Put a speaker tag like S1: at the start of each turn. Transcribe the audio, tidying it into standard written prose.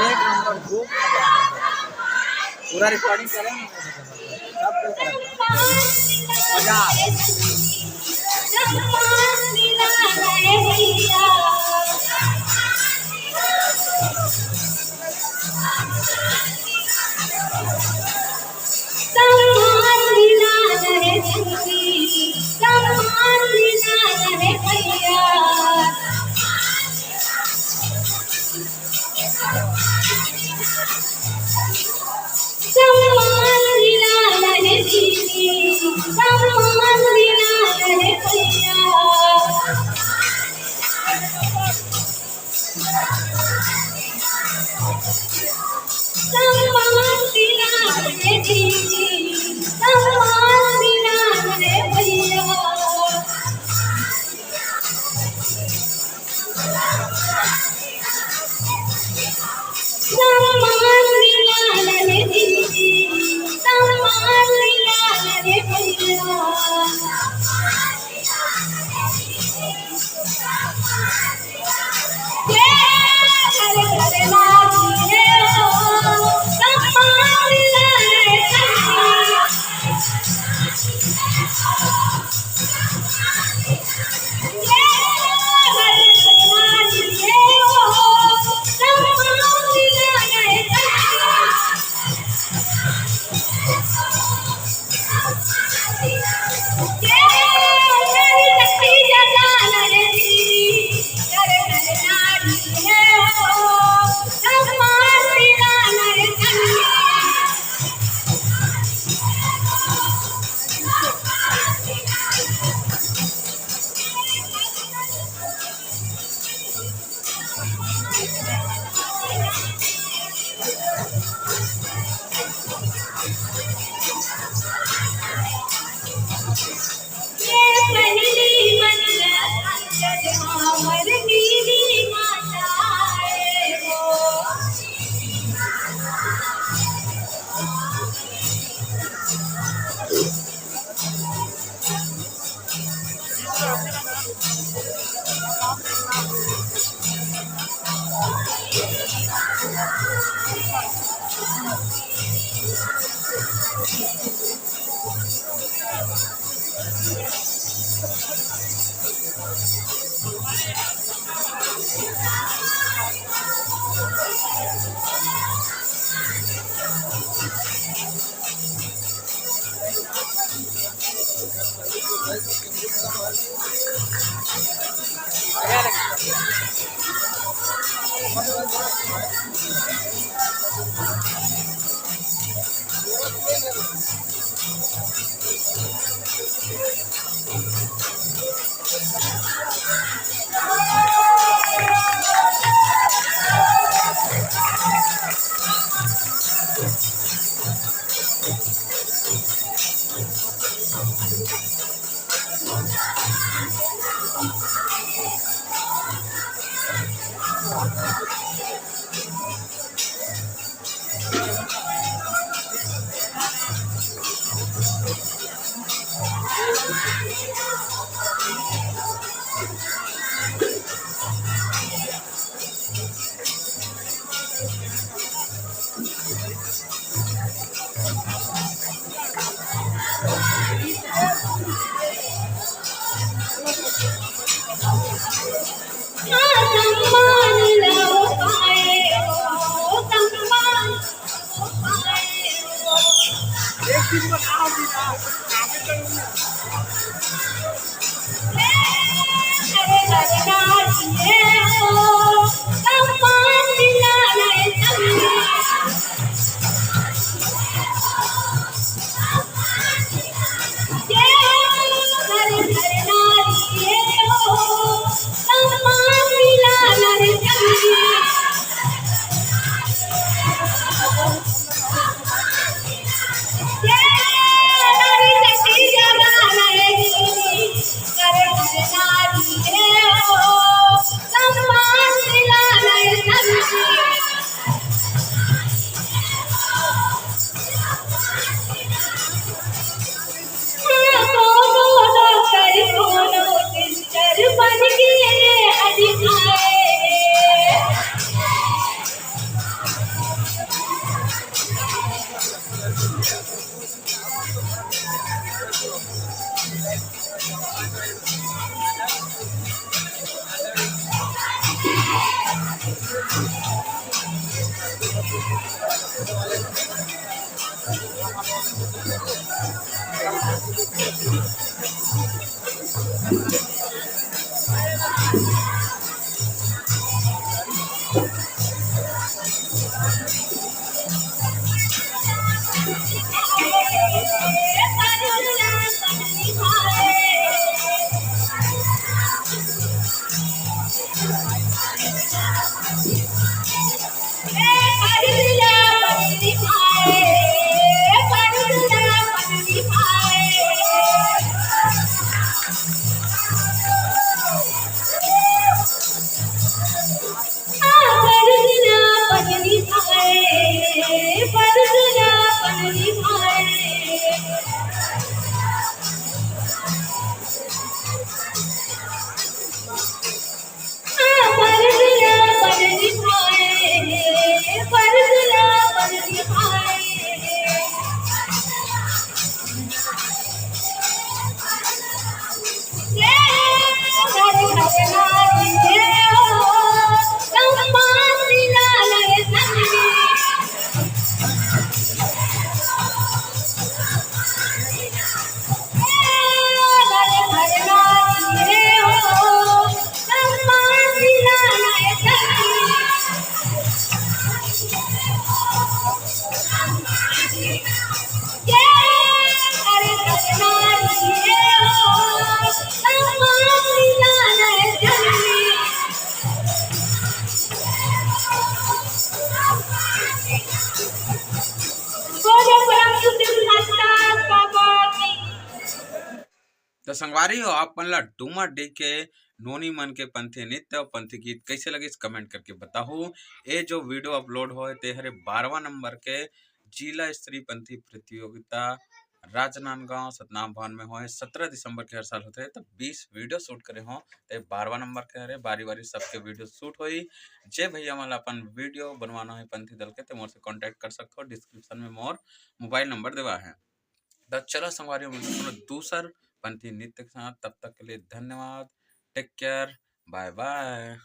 S1: एक number group पूरा recording करें सब कुछ मजा
S2: तो संगवारी हो आप मन ला डूमा डे के नोनी मन के पंथी नृत्य और पंथी गीत कैसे लगे कमेंट करके बताओ। ये जो वीडियो अपलोड हो ते हरे 12वां नंबर के जिला स्तरीय पंथी प्रतियोगिता राजनांदगांव सतनाम भवन में हो 17 दिसंबर के हर साल होते हैं। तो 20 वीडियो शूट करे हो तो 12वां नंबर के हरे बारी बारी सबके वीडियो शूट होई। जे भैया मन अपन वीडियो बनवाना है पंथी दल के तो मोर से कांटेक्ट कर सकते हो। डिस्क्रिप्शन में मोर मोबाइल नंबर देवा है। तो चलो संगवारी दूसर पंथी नृत्य के साथ, तब तक के लिए धन्यवाद। Take care, bye bye.